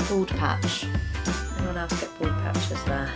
Bald patch. Anyone else get bald patches there?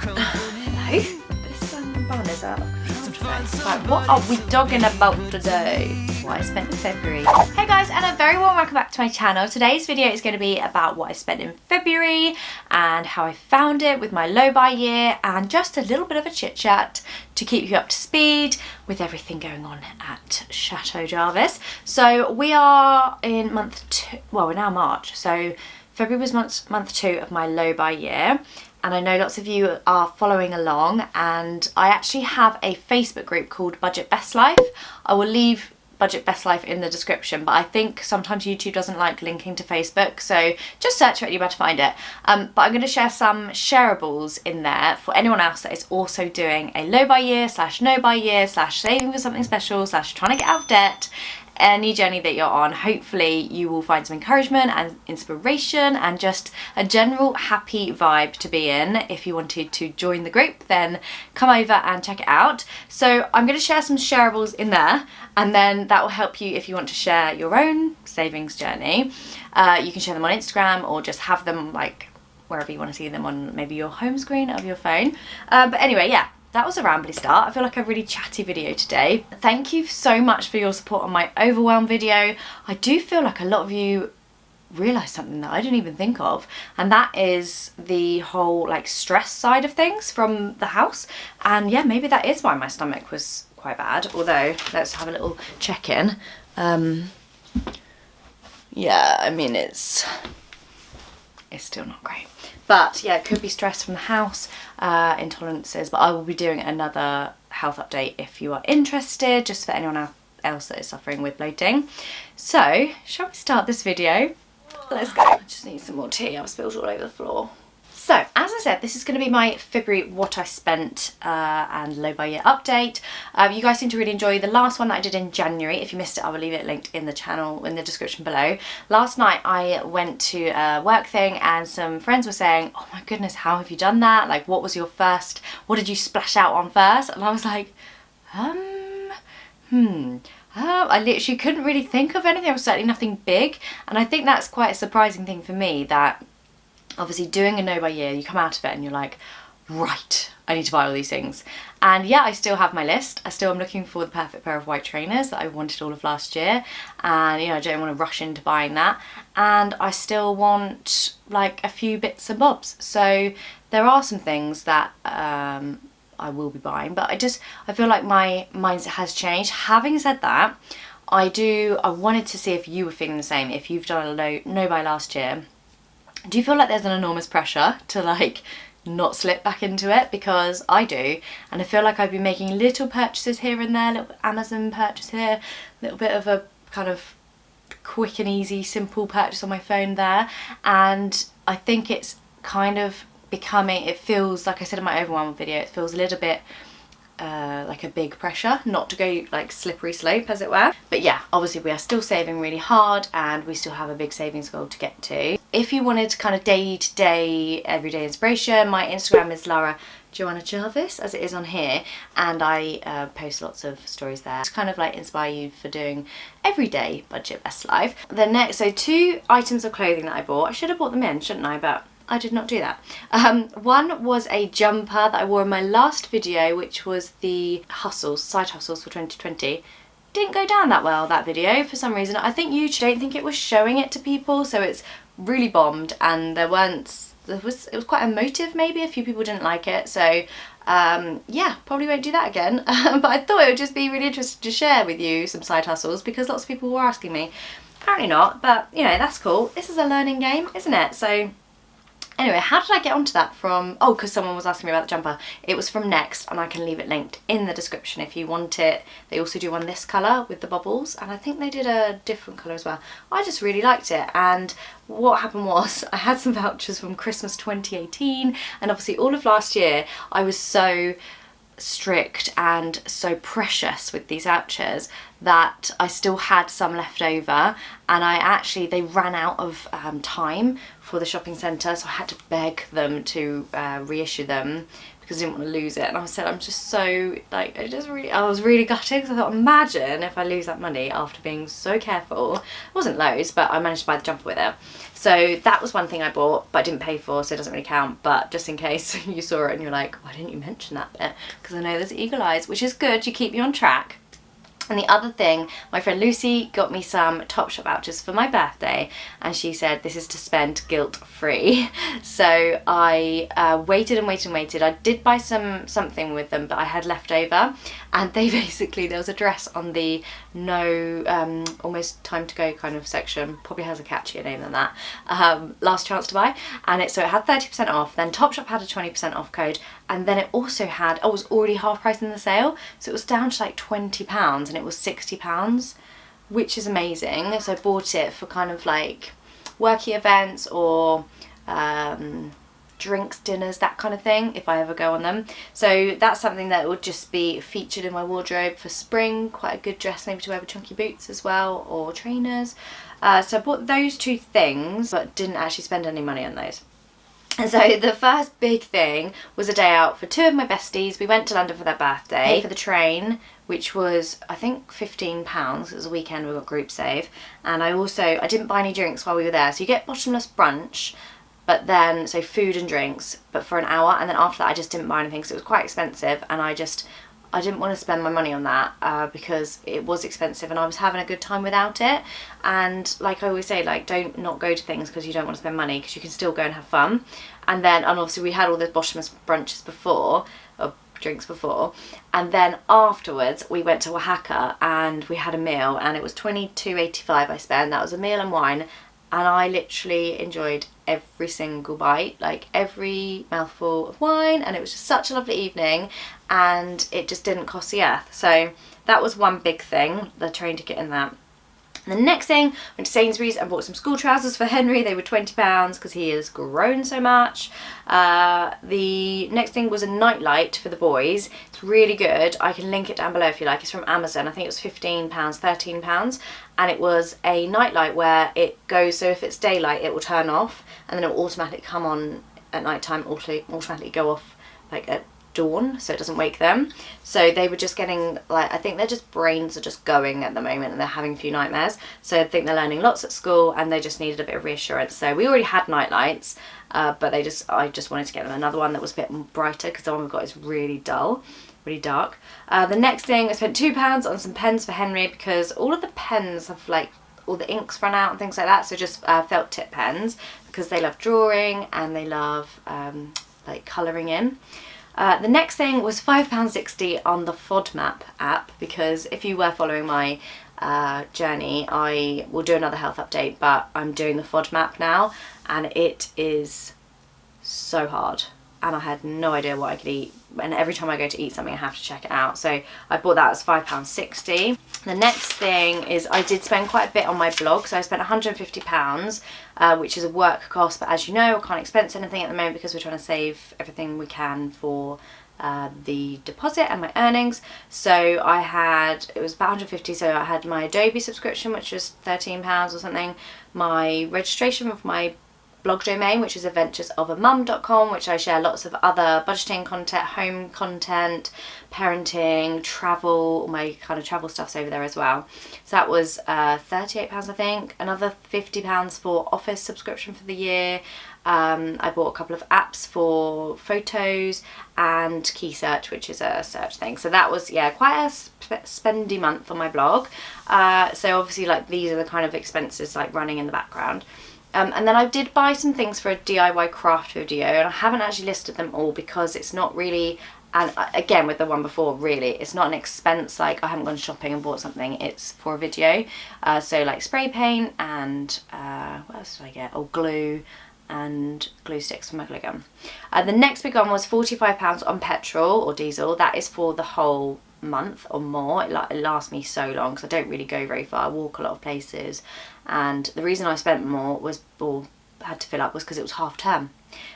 Hello? This bun is out of control today. Right, what are we dogging about today? What I spent in February. Hey guys, and a very warm welcome back to my channel. Today's video is going to be about what I spent in February and how I found it with my low-buy year, and just a little bit of a chit chat to keep you up to speed with everything going on at Chateau Jarvis. So we are in month 2, well, we're now March, so February was month 2 of my low-buy year. And I know lots of you are following along, and I actually have a Facebook group called Budget Best Life. I will leave Budget Best Life in the description, but I think sometimes YouTube doesn't like linking to Facebook, so just search for it and you'll be able to find it. But I'm going to share some shareables in there for anyone else that is also doing a low buy year / no buy year / saving for something special / trying to get out of debt. Any journey that you're on, hopefully you will find some encouragement and inspiration and just a general happy vibe to be in. If you wanted to join the group, then come over and check it out. So I'm going to share some shareables in there, and then that will help you if you want to share your own savings journey. You can share them on Instagram or just have them like wherever you want to see them, on maybe your home screen of your phone. But anyway, yeah. That was a rambly start. I feel like a really chatty video today. Thank you so much for your support on my overwhelm video. I do feel like a lot of you realised something that I didn't even think of, and that is the whole like stress side of things from the house. And yeah, maybe that is why my stomach was quite bad, although let's have a little check-in. Yeah, I mean it's still not great. But yeah, it could be stress from the house, intolerances, but I will be doing another health update if you are interested, just for anyone else that is suffering with bloating. So, shall we start this video? Let's go. I just need some more tea, I've spilled all over the floor. So, as I said, this is going to be my February what I spent and low buy year update. You guys seem to really enjoy the last one that I did in January. If you missed it, I will leave it linked in the channel, in the description below. Last night I went to a work thing and some friends were saying, oh my goodness, how have you done that? Like, what was your first, what did you splash out on first? And I was like, I literally couldn't really think of anything. There was certainly nothing big. And I think that's quite a surprising thing for me, that obviously doing a no buy year, you come out of it and you're like, right, I need to buy all these things. And yeah, I still have my list. I still am looking for the perfect pair of white trainers that I wanted all of last year. And you know, I don't want to rush into buying that. And I still want like a few bits and bobs. So there are some things that I will be buying, but I feel like my mindset has changed. Having said that, I wanted to see if you were feeling the same. If you've done a no buy last year, do you feel like there's an enormous pressure to like not slip back into it? Because I do, and I feel like I've been making little purchases here and there, little Amazon purchase here, a little bit of a kind of quick and easy simple purchase on my phone there, and I think it's kind of becoming, it feels like I said in my overwhelm video, it feels a little bit like a big pressure not to go like slippery slope, as it were. But yeah, obviously we are still saving really hard and we still have a big savings goal to get to. If you wanted kind of day-to-day everyday inspiration, my Instagram is Lara Joanna Jarvis, as it is on here, and I post lots of stories there to kind of like inspire you for doing everyday budget best life. The next, so 2 items of clothing that I bought, I should have bought them in, shouldn't I, but I did not do that. One was a jumper that I wore in my last video, which was the side hustles for 2020. Didn't go down that well, that video, for some reason. I think YouTube don't think it was showing it to people, so it's really bombed, and it was quite emotive maybe, a few people didn't like it, so yeah, probably won't do that again. But I thought it would just be really interesting to share with you some side hustles, because lots of people were asking me. Apparently not, but you know, that's cool. This is a learning game, isn't it? So anyway, how did I get onto that from? Oh, because someone was asking me about the jumper. It was from Next, and I can leave it linked in the description if you want it. They also do one this colour with the bubbles, and I think they did a different colour as well. I just really liked it, and what happened was I had some vouchers from Christmas 2018, and obviously all of last year I was so strict and so precious with these vouchers that I still had some left over, and they ran out of time for the shopping centre, so I had to beg them to reissue them, because I didn't want to lose it. And I said, I'm just so, like, I was really gutted, because I thought, imagine if I lose that money after being so careful. It wasn't loads, but I managed to buy the jumper with it. So that was one thing I bought, but I didn't pay for, so it doesn't really count. But just in case you saw it and you're like, why didn't you mention that bit? Because I know there's eagle eyes, which is good, you keep me on track. And the other thing, my friend Lucy got me some Topshop vouchers for my birthday, and she said this is to spend guilt-free. So I waited and waited and waited. I did buy something with them, but I had leftover, and they basically, there was a dress on the no, almost time to go kind of section, probably has a catchier name than that, last chance to buy, and so it had 30% off, then Topshop had a 20% off code, and then it also had, it was already half price in the sale, so it was down to like £20 and it was £60, which is amazing. So I bought it for kind of like worky events or drinks, dinners, that kind of thing, if I ever go on them. So that's something that would just be featured in my wardrobe for spring. Quite a good dress maybe to wear with chunky boots as well, or trainers. So I bought those two things, but didn't actually spend any money on those. And so the first big thing was a day out for two of my besties. We went to London for their birthday, paid for the train, which was I think £15. It was a weekend, we got group save. And I didn't buy any drinks while we were there. So you get bottomless brunch, but then, so food and drinks, but for an hour. And then after that I just didn't buy anything because it was quite expensive, and I didn't want to spend my money on that because it was expensive and I was having a good time without it. And like I always say, like, don't not go to things because you don't want to spend money, because you can still go and have fun. And obviously we had all the bottomless brunches before, or drinks before, and then afterwards we went to Oaxaca and we had a meal, and it was $22.85 I spent. That was a meal and wine, and I literally enjoyed every single bite, like every mouthful of wine, and it was just such a lovely evening, and it just didn't cost the earth. So that was one big thing, the train ticket and that. And the next thing, went to Sainsbury's and bought some school trousers for Henry. They were £20 because he has grown so much. The next thing was a nightlight for the boys. It's really good. I can link it down below if you like. It's from Amazon. I think it was £15, £13. And it was a nightlight where it goes, so if it's daylight it will turn off, and then it will automatically come on at night time, automatically go off like at dawn, so it doesn't wake them. So they were just getting, like, I think their just brains are just going at the moment and they're having a few nightmares. So I think they're learning lots at school and they just needed a bit of reassurance. So we already had night lights, but I just wanted to get them another one that was a bit brighter, because the one we've got is really dull, really dark. The next thing, I spent £2 on some pens for Henry, because all of the pens have, like, all the inks run out and things like that. So just felt tip pens, because they love drawing and they love like colouring in. The next thing was £5.60 on the FODMAP app, because if you were following my journey, I will do another health update, but I'm doing the FODMAP now, and it is so hard, and I had no idea what I could eat, and every time I go to eat something I have to check it out. So I bought that as £5.60. The next thing is, I did spend quite a bit on my blog, so I spent £150, which is a work cost, but as you know I can't expense anything at the moment because we're trying to save everything we can for the deposit and my earnings. So it was about 150, so I had my Adobe subscription, which was £13 or something, my registration of my blog domain, which is adventuresofamum.com, which I share lots of other budgeting content, home content, parenting, travel, all my kind of travel stuff's over there as well. So that was £38 I think. Another £50 for Office subscription for the year. I bought a couple of apps for photos and Key Search, which is a search thing. So that was, yeah, quite a spendy month on my blog. So obviously, like, these are the kind of expenses like running in the background. And then I did buy some things for a DIY craft video, and I haven't actually listed them all because it's not really, and again with the one before, really it's not an expense, like I haven't gone shopping and bought something, it's for a video. So like spray paint and what else did I get? Oh, glue and glue sticks for my glue gun. The next big one was £45 on petrol or diesel. That is for the whole month or more. It lasts me so long because I don't really go very far. I walk a lot of places, and the reason I spent more was, or had to fill up, was because it was half term.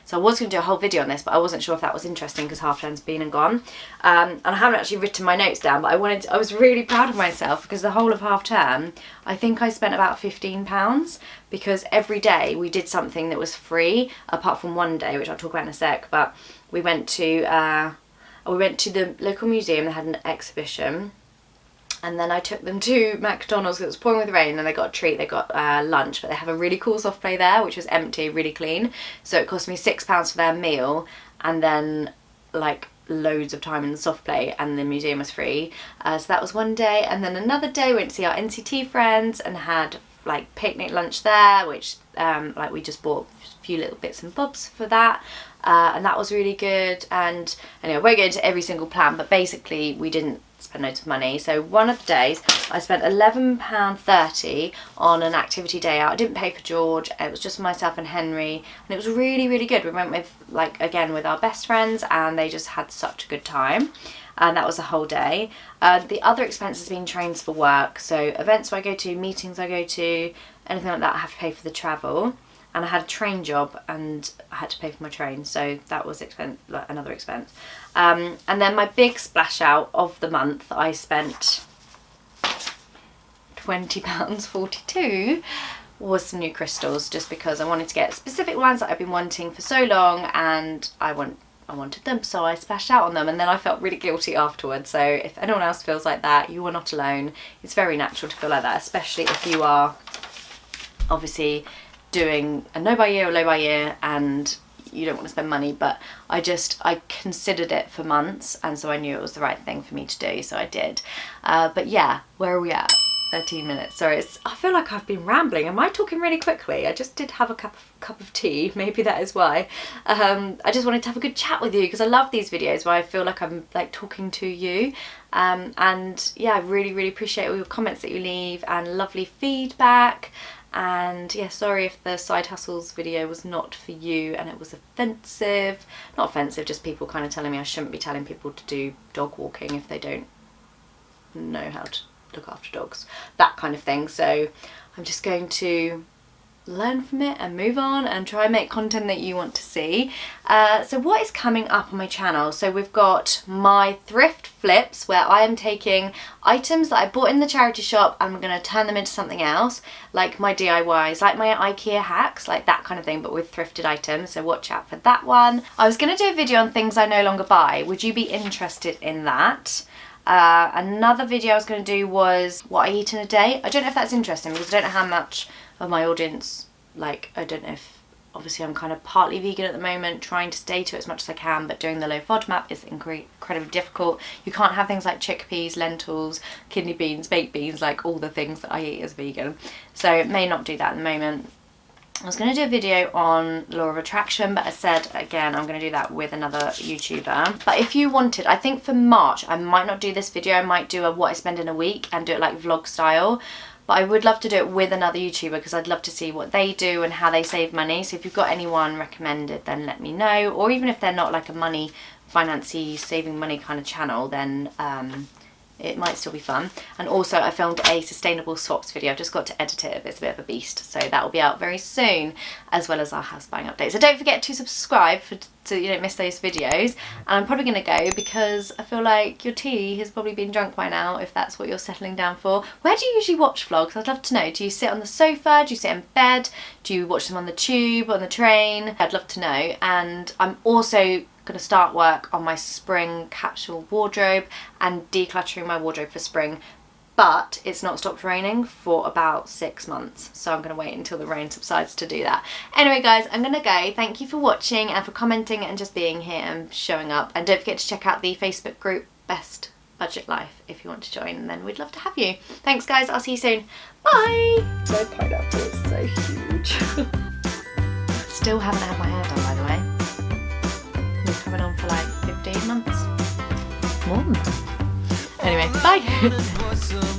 So I was going to do a whole video on this, but I wasn't sure if that was interesting because half term's been and gone. And I haven't actually written my notes down, but I was really proud of myself because the whole of half term I think I spent about £15, because every day we did something that was free, apart from one day, which I'll talk about in a sec. But we went to the local museum. They had an exhibition. And then I took them to McDonald's because it was pouring with rain, and they got a treat. They got lunch, but they have a really cool soft play there, which was empty, really clean. So it cost me £6 for their meal, and then like loads of time in the soft play, and the museum was free. So that was one day, and then another day we went to see our NCT friends and had like picnic lunch there, which like we just bought a few little bits and bobs for that. And that was really good. And anyway, I won't go into every single plan, but basically we didn't spend loads of money. So one of the days I spent £11.30 on an activity day out. I didn't pay for George, it was just myself and Henry, and it was really, really good. We went with, like, again with our best friends, and they just had such a good time. And that was a whole day. The other expenses being trains for work, so events I go to, meetings I go to, anything like that, I have to pay for the travel. And I had a train job, and I had to pay for my train, so that was like another expense. And then my big splash out of the month, I spent £20.42, was some new crystals, just because I wanted to get specific ones that I've been wanting for so long, and I wanted them, so I splashed out on them. And then I felt really guilty afterwards. So if anyone else feels like that, you are not alone. It's very natural to feel like that, especially if you are obviously doing a no buy year or low buy year and you don't want to spend money. But I considered it for months, and so I knew it was the right thing for me to do, so I did. But yeah, where are we at? 13 minutes. Sorry, I feel like I've been rambling. Am I talking really quickly? I just did have a cup of tea, maybe that is why. I just wanted to have a good chat with you, because I love these videos where I feel like I'm like talking to you. And yeah, I really, really appreciate all your comments that you leave and lovely feedback. And yeah, sorry if the side hustles video was not for you and it was offensive. Not offensive, just people kind of telling me I shouldn't be telling people to do dog walking if they don't know how to look after dogs, that kind of thing. So I'm just going to learn from it and move on and try and make content that you want to see. So what is coming up on my channel? So we've got my thrift flips, where I am taking items that I bought in the charity shop and I'm going to turn them into something else, like my DIYs, like my IKEA hacks, like that kind of thing, but with thrifted items. So watch out for that one. I was going to do a video on things I no longer buy. Would you be interested in that? Another video I was going to do was what I eat in a day. I don't know if that's interesting, because I don't know how much of my audience, like, I don't know if, obviously I'm kind of partly vegan at the moment, trying to stay to it as much as I can, but doing the low FODMAP is incredibly difficult. You can't have things like chickpeas, lentils, kidney beans, baked beans, like all the things that I eat as vegan. So it may not do that at the moment. I was going to do a video on law of attraction, but I said again I'm going to do that with another YouTuber. But if you wanted, I think for March I might not do this video. I might do a what I spend in a week and do it like vlog style. But I would love to do it with another YouTuber, because I'd love to see what they do and how they save money. So if you've got anyone recommended, then let me know. Or even if they're not like a financy, saving money kind of channel, then it might still be fun. And also I filmed a sustainable swaps video. I've just got to edit it. It's a bit of a beast. So that will be out very soon, as well as our house buying update. So don't forget to subscribe so you don't miss those videos. And I'm probably going to go, because I feel like your tea has probably been drunk by now, if that's what you're settling down for. Where do you usually watch vlogs? I'd love to know. Do you sit on the sofa? Do you sit in bed? Do you watch them on the tube, on the train? I'd love to know. And I'm also going to start work on my spring capsule wardrobe and decluttering my wardrobe for spring, but it's not stopped raining for about 6 months, so I'm going to wait until the rain subsides to do that. Anyway guys, I'm going to go. Thank you for watching and for commenting and just being here and showing up, and don't forget to check out the Facebook group Best Budget Life if you want to join, and then we'd love to have you. Thanks guys, I'll see you soon. Bye! My pineapple is so huge. Still haven't had my hair done, by the way. Coming on for like 15 months. More than that. Anyway, bye!